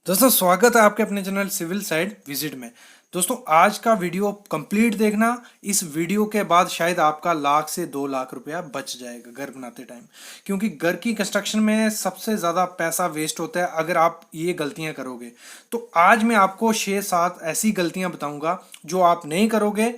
दोस्तों स्वागत है आपके अपने चैनल सिविल साइड विजिट में। दोस्तों आज का वीडियो कंप्लीट देखना। इस वीडियो के बाद शायद आपका 1 लाख से 2 लाख रुपया बच जाएगा घर बनाते टाइम, क्योंकि घर की कंस्ट्रक्शन में सबसे ज़्यादा पैसा वेस्ट होता है अगर आप ये गलतियां करोगे। तो आज मैं आपको 6-7 ऐसी गलतियां बताऊंगा जो आप नहीं करोगे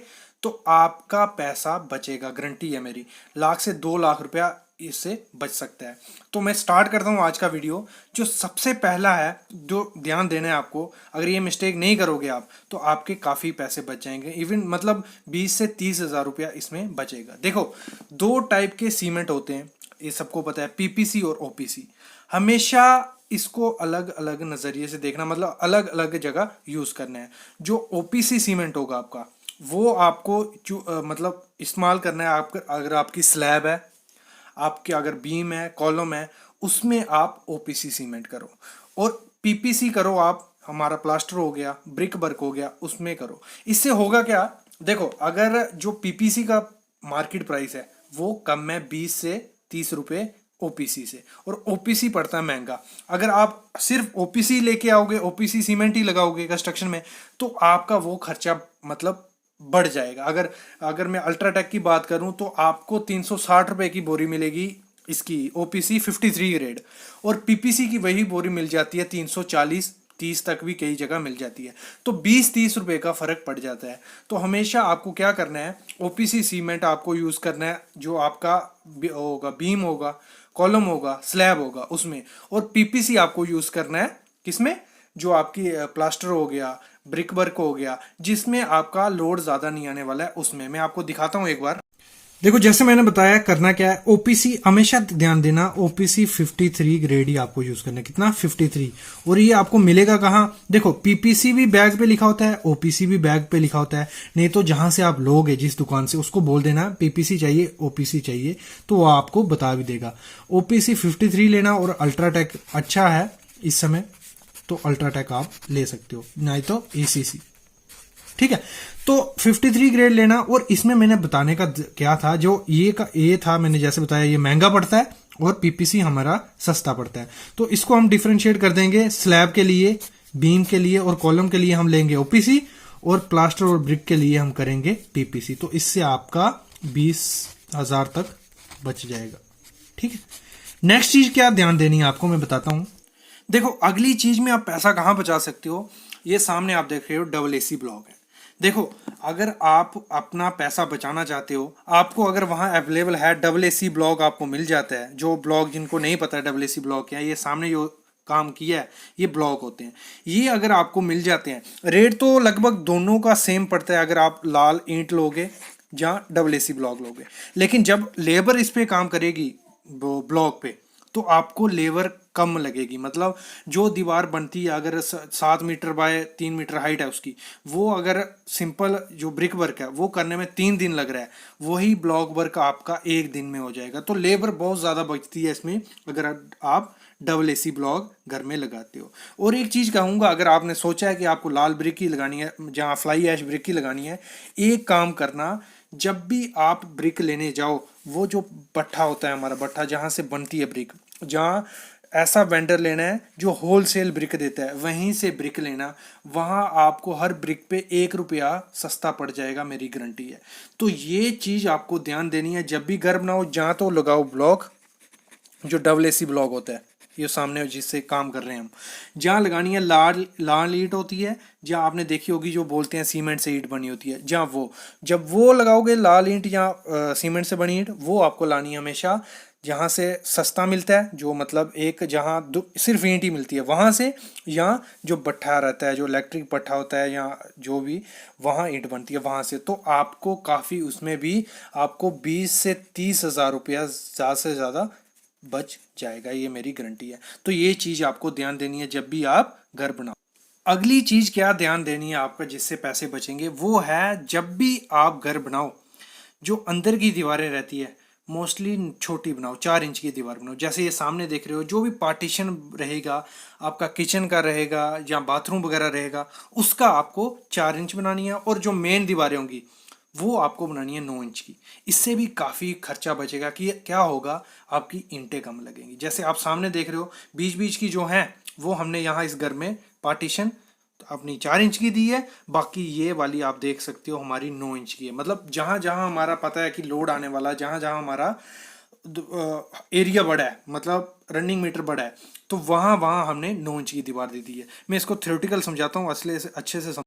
तो आपका पैसा बचेगा, गारंटी है मेरी। 1 लाख से 2 लाख रुपया इससे बच सकता है। तो मैं स्टार्ट करता हूँ आज का वीडियो। जो सबसे पहला है, जो ध्यान देना है आपको, अगर ये मिस्टेक नहीं करोगे आप तो आपके काफ़ी पैसे बच जाएंगे। इवन मतलब 20 से 30 हज़ार रुपया इसमें बचेगा। देखो, 2 टाइप के सीमेंट होते हैं, ये सबको पता है, पीपीसी और ओपीसी। हमेशा इसको अलग अलग नज़रिए से देखना, मतलब अलग अलग जगह यूज़ करना है। जो ओपीसी सीमेंट होगा आपका, वो आपको मतलब इस्तेमाल करना है आपका, अगर आपकी स्लैब है, आपके अगर बीम है, कॉलम है, उसमें आप ओपीसी सीमेंट करो। और पीपीसी करो आप, हमारा प्लास्टर हो गया, ब्रिक वर्क हो गया, उसमें करो। इससे होगा क्या, देखो, अगर जो पीपीसी का मार्केट प्राइस है वो कम है 20 से 30 रुपए ओपीसी से, और ओपीसी पड़ता है महंगा। अगर आप सिर्फ ओपीसी लेके आओगे, ओपीसी सीमेंट ही लगाओगे कंस्ट्रक्शन में, तो आपका वो खर्चा मतलब बढ़ जाएगा। अगर अगर मैं अल्ट्राटेक की बात करूं तो आपको 360 रुपए की बोरी मिलेगी, इसकी ओपीसी 53 ग्रेड। और पीपीसी की वही बोरी मिल जाती है 340-30 तक भी कई जगह मिल जाती है। तो 20-30 रुपए का फर्क पड़ जाता है। तो हमेशा आपको क्या करना है, ओपीसी सीमेंट आपको यूज करना है, जो आपका होगा, बीम होगा, कॉलम होगा, स्लैब होगा उसमें। और पीपीसी आपको यूज करना है किसमें, जो आपकी प्लास्टर हो गया, ब्रिक वर्क हो गया, जिसमें आपका लोड ज्यादा नहीं आने वाला है, उसमें मैं आपको दिखाता हूं एक बार। देखो, जैसे मैंने बताया करना क्या है, ओपीसी हमेशा ध्यान देना, ओपीसी 53 ग्रेड ही आपको यूज करना है। कितना? 53। और ये आपको मिलेगा कहाँ? देखो, पीपीसी भी बैग पे लिखा होता है, ओपीसी भी बैग पे लिखा होता है। नहीं तो जहां से आप लोगे, जिस दुकान से, उसको बोल देना पीपीसी चाहिए, ओपीसी चाहिए, तो वो आपको बता भी देगा। ओपीसी 53 लेना। और अल्ट्राटेक अच्छा है इस समय, तो अल्ट्राटेक आप ले सकते हो, नहीं तो एसीसी। ठीक है, तो 53 ग्रेड लेना। और इसमें मैंने बताने का क्या था, जो ये का ए था, मैंने जैसे बताया, ये महंगा पड़ता है और पीपीसी हमारा सस्ता पड़ता है। तो इसको हम डिफरेंशिएट कर देंगे। स्लैब के लिए, बीम के लिए और कॉलम के लिए हम लेंगे ओपीसी, और प्लास्टर और ब्रिक के लिए हम करेंगे पीपीसी। तो इससे आपका 20 हज़ार तक बच जाएगा। ठीक है, नेक्स्ट चीज क्या ध्यान देनी है आपको, मैं बताता हूं। देखो, अगली चीज में आप पैसा कहां बचा सकते हो, ये सामने आप देख रहे हो डबल एसी ब्लॉक है। देखो, अगर आप अपना पैसा बचाना चाहते हो, आपको अगर वहां अवेलेबल है डबल एसी ब्लॉक, आपको मिल जाता है। जो ब्लॉक, जिनको नहीं पता है डबल एसी ब्लॉक क्या है, ये सामने जो काम किया है, ये ब्लॉक होते हैं। ये अगर आपको मिल जाते हैं, रेट तो लगभग दोनों का सेम पड़ता है अगर आप लाल ईंट लोगे या डबल एसी ब्लॉक लोगे। लेकिन जब लेबर इस पे काम करेगी ब्लॉक पे, तो आपको लेबर कम लगेगी। मतलब जो दीवार बनती है, अगर 7 मीटर बाय 3 मीटर हाइट है उसकी, वो अगर सिंपल जो ब्रिक वर्क है वो करने में 3 दिन लग रहा है, वही ब्लॉक वर्क आपका 1 दिन में हो जाएगा। तो लेबर बहुत ज़्यादा बचती है इसमें, अगर आप डबल एसी ब्लॉक घर में लगाते हो। और एक चीज़ कहूँगा, अगर आपने सोचा है कि आपको लाल ब्रिक ही लगानी है, जहाँ फ्लाई ऐश ब्रिक ही लगानी है, एक काम करना, जब भी आप ब्रिक लेने जाओ, वो जो भट्ठा होता है हमारा, भट्ठा जहाँ से बनती है ब्रिक, जहाँ ऐसा वेंडर लेना है जो होलसेल ब्रिक देता है, वहीं से ब्रिक लेना। वहाँ आपको हर ब्रिक पे 1 रुपया सस्ता पड़ जाएगा, मेरी गारंटी है। तो ये चीज़ आपको ध्यान देनी है, जब भी घर बनाओ, जहाँ तो लगाओ ब्लॉक, जो डबल एसी ब्लॉक होता है, ये सामने जिससे काम कर रहे हैं हम, जहाँ लगानी है लाल लाल ईंट होती है, जहाँ आपने देखी होगी जो बोलते हैं सीमेंट से ईंट बनी होती है, जहाँ वो, जब वो लगाओगे लाल ईंट या सीमेंट से बनी ईंट, वो आपको लानी है हमेशा जहाँ से सस्ता मिलता है, जो मतलब एक जहाँ सिर्फ ईंट ही मिलती है वहाँ से, या जो भट्ठा रहता है, जो इलेक्ट्रिक भट्ठा होता है, या जो भी वहाँ ईंट बनती है वहाँ से। तो आपको काफ़ी, उसमें भी आपको 20 से 30 हज़ार रुपया ज़्यादा से ज़्यादा बच जाएगा, ये मेरी गारंटी है। तो ये चीज आपको ध्यान देनी है जब भी आप घर बनाओ। अगली चीज क्या ध्यान देनी है आपका, जिससे पैसे बचेंगे, वो है जब भी आप घर बनाओ, जो अंदर की दीवारें रहती है, मोस्टली छोटी बनाओ, 4 इंच की दीवार बनाओ। जैसे ये सामने देख रहे हो, जो भी पार्टीशन रहेगा आपका, किचन का रहेगा या बाथरूम वगैरह रहेगा, उसका आपको 4 इंच बनानी है। और जो मेन दीवारें होंगी वो आपको बनानी है 9 इंच की। इससे भी काफ़ी खर्चा बचेगा। कि क्या होगा, आपकी ईंटें कम लगेंगी। जैसे आप सामने देख रहे हो, बीच बीच की जो हैं वो हमने यहाँ इस घर में पार्टीशन अपनी 4 इंच की दी है, बाकी ये वाली आप देख सकते हो हमारी 9 इंच की है। मतलब जहां जहां हमारा पता है कि लोड आने वाला, जहां जहां हमारा एरिया बड़ा है, मतलब रनिंग मीटर बड़ा है, तो वहां वहां हमने 9 इंच की दीवार दे दी है। मैं इसको थ्योरेटिकल समझाता हूँ, असले से अच्छे से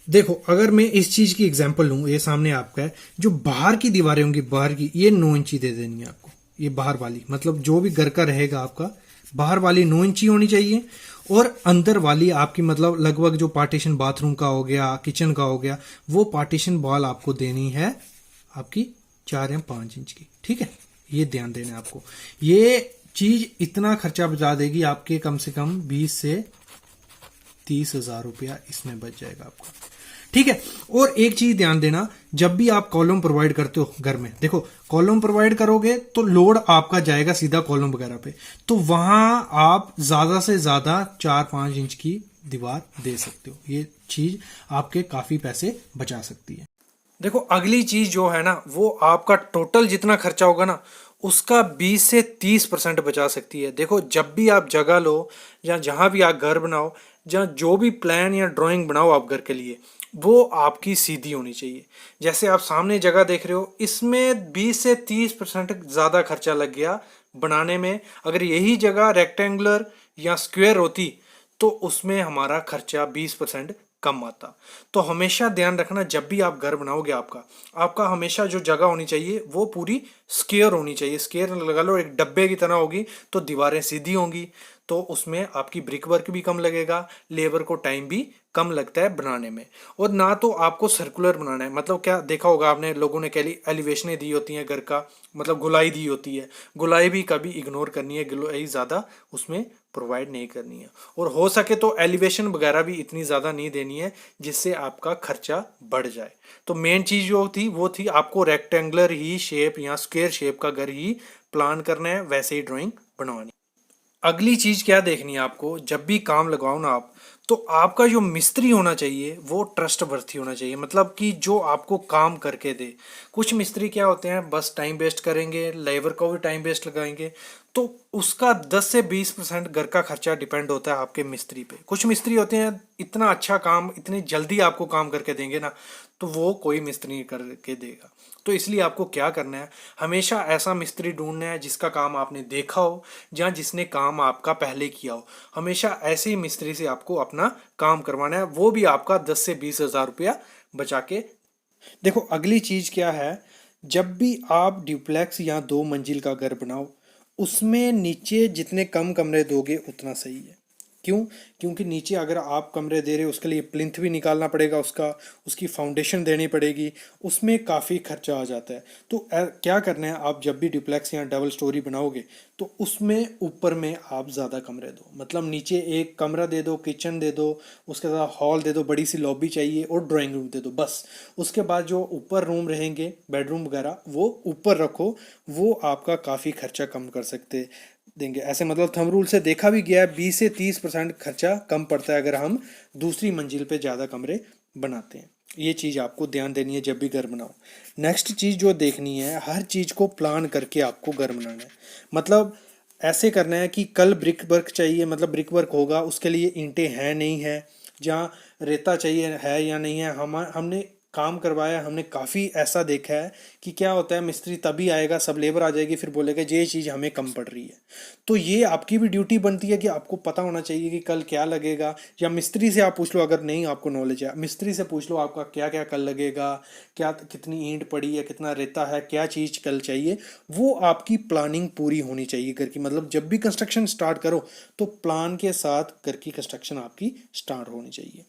देखो, अगर मैं इस चीज की एग्जांपल लूं, ये सामने आपका है, जो बाहर की दीवारें होंगी, बाहर की, ये 9 इंची दे देनी है आपको। ये बाहर वाली, मतलब जो भी घर का रहेगा आपका, बाहर वाली 9 इंची होनी चाहिए। और अंदर वाली आपकी मतलब लगभग जो पार्टीशन बाथरूम का हो गया, किचन का हो गया, वो पार्टीशन वॉल आपको देनी है आपकी 4 या 5 इंच की। ठीक है, ये ध्यान देना है आपको। ये चीज इतना खर्चा बचा देगी आपके, कम से कम 20 से 30,000 रुपया इसमें बच जाएगा आपको। ठीक है, और एक चीज ध्यान देना, जब भी आप कॉलम प्रोवाइड करते हो घर में, देखो कॉलम प्रोवाइड करोगे तो लोड आपका जाएगा सीधा कॉलम वगैरह पे, तो वहां आप ज्यादा से ज्यादा 4-5 इंच की दीवार दे सकते हो। ये चीज आपके काफी पैसे बचा सकती है। देखो, अगली चीज जो है ना, वो आपका टोटल जितना खर्चा होगा ना, उसका 20 से 30% बचा सकती है। देखो, जब भी आप जगह लो या जहां भी आप घर बनाओ, जहाँ जो भी प्लान या ड्राइंग बनाओ आप घर के लिए, वो आपकी सीधी होनी चाहिए। जैसे आप सामने जगह देख रहे हो, इसमें 20 से 30% ज़्यादा खर्चा लग गया बनाने में। अगर यही जगह रेक्टेंगुलर या स्क्वायर होती तो उसमें हमारा खर्चा 20% कम आता। तो हमेशा ध्यान रखना, जब भी आप घर बनाओगे, आपका आपका हमेशा जो जगह होनी चाहिए वो पूरी स्क्वायर होनी चाहिए। स्क्वायर लगा लो, एक डब्बे की तरह होगी, तो दीवारें सीधी होंगी, तो उसमें आपकी ब्रिक वर्क भी कम लगेगा, लेबर को टाइम भी कम लगता है बनाने में। और ना तो आपको सर्कुलर बनाना है, मतलब क्या देखा होगा आपने, लोगों ने एलिवेशनें दी होती हैं घर का, मतलब गुलाई दी होती है, गुलाई भी कभी इग्नोर करनी है, गुलाई ज़्यादा उसमें प्रोवाइड नहीं करनी है। और हो सके तो एलिवेशन वगैरह भी इतनी ज़्यादा नहीं देनी है जिससे आपका खर्चा बढ़ जाए। तो मेन चीज़ जो थी वो थी, आपको रेक्टेंगुलर ही शेप या स्क्वायर शेप का घर ही प्लान करना है, वैसे ही ड्राइंग बनवानी। अगली चीज क्या देखनी है आपको, जब भी काम लगाओ ना आप, तो आपका जो मिस्त्री होना चाहिए वो ट्रस्ट वर्थी होना चाहिए। मतलब कि जो आपको काम करके दे। कुछ मिस्त्री क्या होते हैं, बस टाइम वेस्ट करेंगे, लेबर को भी टाइम वेस्ट लगाएंगे, तो उसका 10 से 20% घर का खर्चा डिपेंड होता है आपके मिस्त्री पे। कुछ मिस्त्री होते हैं इतना अच्छा काम, इतनी जल्दी आपको काम करके देंगे ना, तो वो कोई मिस्त्री नहीं करके देगा। तो इसलिए आपको क्या करना है, हमेशा ऐसा मिस्त्री ढूंढना है जिसका काम आपने देखा हो, या जिसने काम आपका पहले किया हो। हमेशा ऐसे ही मिस्त्री से आपको अपना काम करवाना है, वो भी आपका 10 से 20,000 रुपया बचा के। देखो, अगली चीज क्या है, जब भी आप ड्यूप्लेक्स या 2 मंजिल का घर बनाओ, उसमें नीचे जितने कम कमरे दोगे उतना सही है। क्यों? क्योंकि नीचे अगर आप कमरे दे रहे हो, उसके लिए प्लिंथ भी निकालना पड़ेगा, उसकी फाउंडेशन देनी पड़ेगी, उसमें काफ़ी खर्चा आ जाता है। तो क्या करना है, आप जब भी डुप्लेक्स या डबल स्टोरी बनाओगे, तो उसमें ऊपर में आप ज़्यादा कमरे दो। मतलब नीचे एक कमरा दे दो, किचन दे दो, उसके साथ हॉल दे दो, बड़ी सी लॉबी चाहिए, और ड्राइंग रूम दे दो, बस। उसके बाद जो ऊपर रूम रहेंगे, बेडरूम वगैरह, वो ऊपर रखो। वो आपका काफ़ी खर्चा कम कर सकते देंगे। ऐसे मतलब थंब रूल से देखा भी गया है, 20 से 30% खर्चा कम पड़ता है अगर हम दूसरी मंजिल पे ज़्यादा कमरे बनाते हैं। ये चीज़ आपको ध्यान देनी है जब भी घर बनाओ। नेक्स्ट चीज़ जो देखनी है, हर चीज़ को प्लान करके आपको घर बनाना है। मतलब ऐसे करना है कि कल ब्रिक वर्क चाहिए, मतलब ब्रिक वर्क होगा, उसके लिए ईंटें हैं नहीं है, जहाँ रेता चाहिए है या नहीं है। हमने काम करवाया, हमने काफ़ी ऐसा देखा है कि क्या होता है, मिस्त्री तभी आएगा, सब लेबर आ जाएगी, फिर बोलेगा ये चीज़ हमें कम पड़ रही है। तो ये आपकी भी ड्यूटी बनती है कि आपको पता होना चाहिए कि कल क्या लगेगा। या मिस्त्री से आप पूछ लो, अगर नहीं आपको नॉलेज है, मिस्त्री से पूछ लो आपका क्या क्या कल लगेगा, क्या कितनी ईंट पड़ी है, कितना रेता है, क्या चीज़ कल चाहिए। वो आपकी प्लानिंग पूरी होनी चाहिए घर की। मतलब जब भी कंस्ट्रक्शन स्टार्ट करो, तो प्लान के साथ घर की कंस्ट्रक्शन आपकी स्टार्ट होनी चाहिए।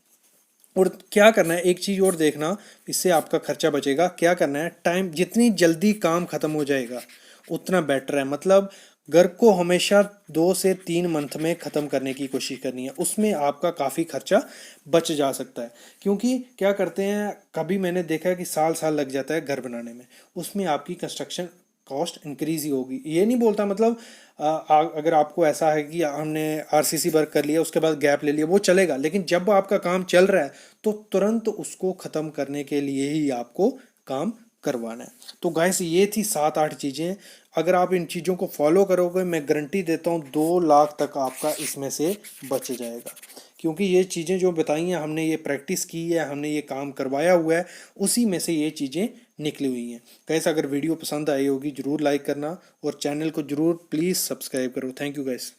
और क्या करना है, एक चीज़ और देखना, इससे आपका खर्चा बचेगा। क्या करना है, टाइम जितनी जल्दी काम ख़त्म हो जाएगा उतना बेटर है। मतलब घर को हमेशा 2 से 3 मंथ में ख़त्म करने की कोशिश करनी है, उसमें आपका काफ़ी खर्चा बच जा सकता है। क्योंकि क्या करते हैं, कभी मैंने देखा है कि साल साल लग जाता है घर बनाने में, उसमें आपकी कंस्ट्रक्शन कॉस्ट इंक्रीज ही होगी। ये नहीं बोलता, मतलब अगर आपको ऐसा है कि हमने आरसीसी वर्क कर लिया, उसके बाद गैप ले लिया, वो चलेगा, लेकिन जब आपका काम चल रहा है तो तुरंत उसको ख़त्म करने के लिए ही आपको काम करवाना है। तो गाइस, ये थी 7-8 चीज़ें। अगर आप इन चीज़ों को फॉलो करोगे, मैं गारंटी देता हूँ 2 लाख तक आपका इसमें से बच जाएगा। क्योंकि ये चीज़ें जो बताई हैं हमने ये प्रैक्टिस की है, हमने ये काम करवाया हुआ है, उसी में से ये चीज़ें निकली हुई हैं। कैसा, अगर वीडियो पसंद आई होगी ज़रूर लाइक करना और चैनल को ज़रूर प्लीज़ सब्सक्राइब करो। Thank you guys.